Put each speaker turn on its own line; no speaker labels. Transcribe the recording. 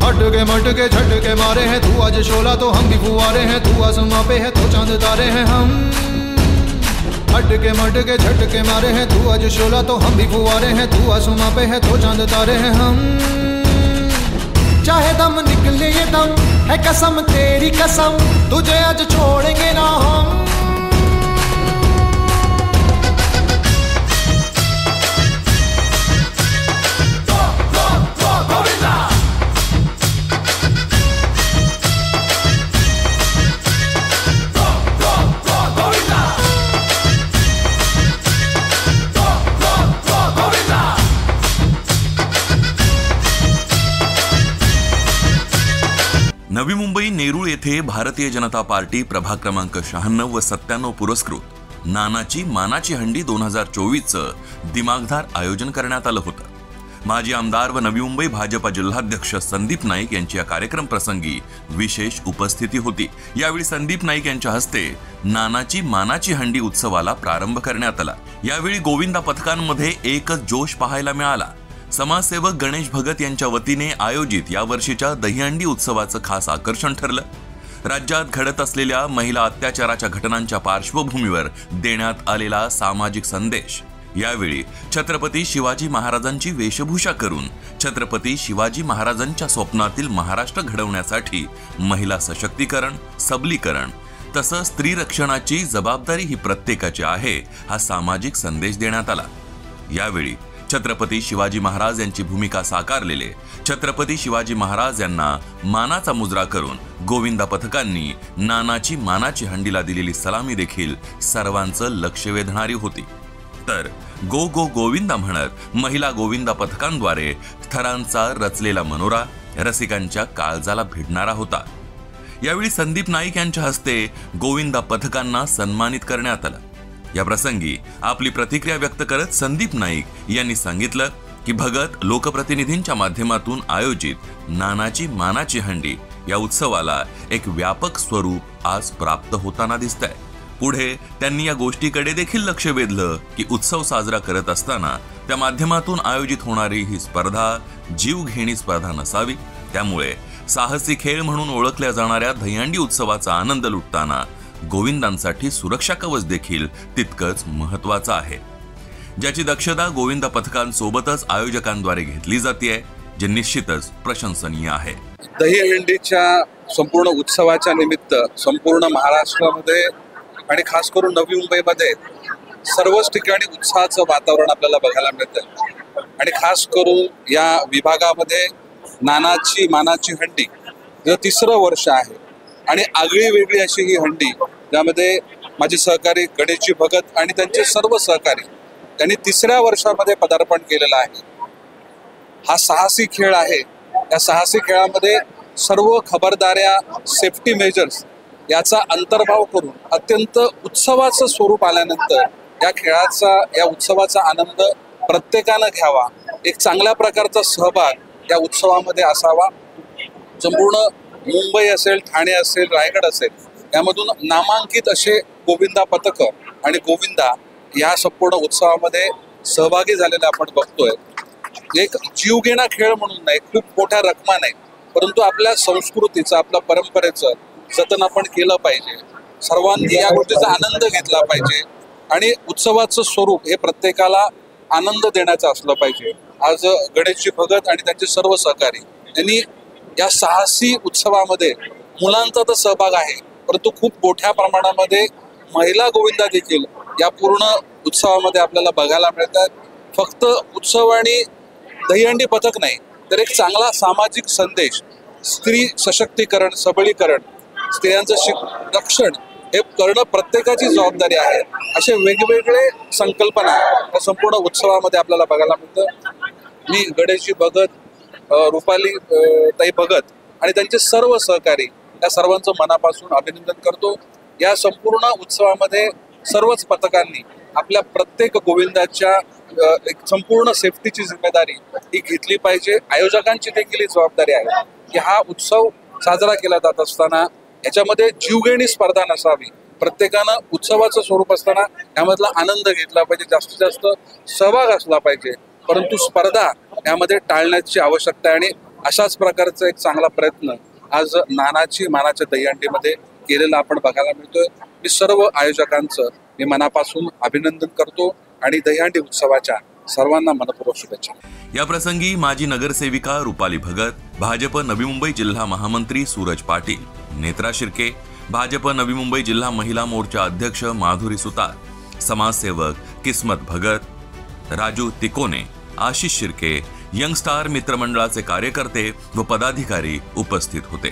मटके झटके मारे हैं, तू आज शोला तो हम भी फुआरे हैं, तू आसमां पे है तो चांद तारे हैं हम। मटके झटके मारे हैं, तू आज शोला तो हम भी फुआरे हैं, तू आसमां पे है तो चांद तारे हैं हम। चाहे दम निकले ये दम है कसम तेरी कसम, तुझे आज छोड़ेंगे ना हम।
नवी मुंबई नेरूळ येथे भारतीय जनता पार्टी प्रभाग क्रमांक 96 व 97 पुरस्कृत नानाची मानाची हंडी 2024चं दिमागदार आयोजन करण्यात आलं होतं। माजी आमदार व नवी मुंबई भाजपा जिल्हाध्यक्ष संदीप नाईक यांची या कार्यक्रम प्रसंगी विशेष उपस्थिती होती। यावेळी संदीप नाईक यांच्या हस्ते नानाची मानाची हंडी उत्सवाला प्रारंभ करण्यात आला। यावेळी गोविंदा पथकांमध्ये एकच जोश पाहायला मिळाला। समाजसेवक गणेश भगत यांच्या वतीने आयोजित या वर्षीच्या दहीहंडी उत्सवाचं खास आकर्षण ठरलं। राज्यात घडत असलेल्या महिला अत्याचाराच्या घटनांच्या पार्श्वभूमीवर देण्यात आलेला सामाजिक संदेश। यावेळी छत्रपती शिवाजी महाराजांची वेशभूषा करून छत्रपती शिवाजी महाराजांच्या स्वप्नातील महाराष्ट्र घडवण्यासाठी महिला सशक्तीकरण, सबलीकरण तसंच स्त्री रक्षणाची जबाबदारी ही प्रत्येकाची आहे, हा सामाजिक संदेश देण्यात आला। यावेळी छत्रपती शिवाजी महाराज यांची भूमिका साकारलेले छत्रपती शिवाजी महाराज यांना मानाचा मुजरा करून गोविंदा पथकांनी नानाची मानाची हंडीला दिलेली सलामी देखील सर्वांचं लक्ष वेधणारी होती। तर गो गो गोविंदा म्हणत महिला गोविंदा पथकांद्वारे थरांचा रचलेला मनोरा रसिकांच्या काळजाला भिडणारा होता। यावेळी संदीप नाईक यांच्या हस्ते गोविंदा पथकांना सन्मानित करण्यात आलं। या प्रसंगी आपली प्रतिक्रिया व्यक्त करत संदीप नाईक यांनी सांगितलं की भगत लोकप्रतिनिधींच्या माध्यमातून आयोजित नानाची मानाची हंडी या उत्सवाला एक व्यापक स्वरूप आज प्राप्त होताना दिसतंय। पुढे त्यांनी या गोष्टीकडे देखील लक्ष वेधलं की उत्सव साजरा करत असताना त्या माध्यमातून आयोजित होणारी ही स्पर्धा जीवघेणी स्पर्धा नसावी, त्यामुळे साहसी खेळ म्हणून ओळखल्या जाणाऱ्या दहीहंडी उत्सवाचा आनंद लुटताना गोविंदांसाठी सुरक्षा कवच देखील तितकंच महत्त्वाचं आहे, ज्याची दक्षता गोविंदा पथकांसोबतच आयोजकांद्वारे घेतली जाते, जे निश्चितच प्रशंसनीय आहे।
दहीहंडीच्या संपूर्ण उत्सवाच्या निमित्त संपूर्ण महाराष्ट्रामध्ये आणि खास करून नवी मुंबईमध्ये सर्वच ठिकाणी उत्साहाचं वातावरण आपल्याला बघायला मिळतं। आणि खास करून या विभागामध्ये नानाची मानाची हंडी हे तिसरं वर्ष आहे आणि आगळी वेगळी अशी ही हंडी, ज्यामध्ये माझे सहकारी गणेशजी भगत आणि त्यांचे सर्व सहकारी त्यांनी तिसऱ्या वर्षामध्ये पदार्पण केलेलं आहे। हा साहसी खेळ आहे। या साहसी खेळामध्ये सर्व खबरदाऱ्या, सेफ्टी मेजर्स याचा अंतर्भाव करून अत्यंत उत्सवाचं स्वरूप आल्यानंतर या उत्सवाचा आनंद प्रत्येकानं घ्यावा, एक चांगल्या प्रकारचा सहभाग या उत्सवामध्ये असावा। संपूर्ण मुंबई असेल, ठाणे असेल, रायगड असेल, यामधून नामांकित असे गोविंदा पथक आणि गोविंदा या संपूर्ण उत्सवामध्ये सहभागी झालेले आपण बघतोय। एक जीवघेणा खेळ म्हणून नाही, खूप मोठ्या रकमा नाही, परंतु आपल्या संस्कृतीचं, आपल्या परंपरेचं जतन आपण केलं पाहिजे। सर्वांनी या गोष्टीचा आनंद घेतला पाहिजे आणि उत्सवाचं स्वरूप हे प्रत्येकाला आनंद देण्याचं असलं पाहिजे। आज गणेशजी भगत आणि त्यांचे सर्व सहकारी यांनी या साहसी उत्सवामध्ये मुलांचा तर सहभाग आहे, परंतु खूप मोठ्या प्रमाणामध्ये महिला गोविंदा देखील या पूर्ण उत्सवामध्ये आपल्याला बघायला मिळतात। फक्त उत्सव आणि दहीहंडी पथक नाही, तर एक चांगला सामाजिक संदेश, स्त्री सशक्तीकरण, सबलीकरण, स्त्रियांचं रक्षण हे करणं प्रत्येकाची जबाबदारी आहे। असे वेगवेगळे संकल्पना या संपूर्ण उत्सवामध्ये आपल्याला बघायला मिळतं। मी गणेशजी भगत, रुपाली ताई भगत आणि त्यांचे सर्व सहकारी या सर्वांचं मनापासून अभिनंदन करतो। या संपूर्ण उत्सवामध्ये सर्वच पथकांनी आपल्या प्रत्येक गोविंदाच्या एक संपूर्ण सेफ्टीची जिम्मेदारी ही घेतली पाहिजे। आयोजकांची देखील जबाबदारी आहे की हा उत्सव साजरा केला जात असताना याच्यामध्ये जीवघेणी स्पर्धा नसावी, प्रत्येकानं उत्सवाचं स्वरूप असताना यामधला आनंद घेतला पाहिजे, जास्तीत जास्त सहभाग असला पाहिजे, परंतु स्पर्धा यामध्ये टाळण्याची आवश्यकता आहे। आणि अशाच प्रकारचा एक चांगला प्रयत्न आज नानाची मानाच्या दहीहंडीमध्ये केलेला आपण बघायला मिळतोय. मी सर्व आयोजकांचं मी मनापासून अभिनंदन करतो आणि दहीहंडी उत्सवाच्या सर्वांना मनपूर्वक शुभेच्छा.
या प्रसंगी माजी नगरसेविका रुपाली भगत, भाजप नवी मुंबई जिल्हा महामंत्री सूरज पाटील, नेत्रा शिर्के, भाजप नवी मुंबई जिल्हा महिला मोर्चा अध्यक्ष माधुरी सुतार, समाजसेवक किस्मत भगत, राजू तिकोने, आशिष शिर्के, यंग स्टार मित्रमंडळाचे कार्यकर्ते व पदाधिकारी उपस्थित होते.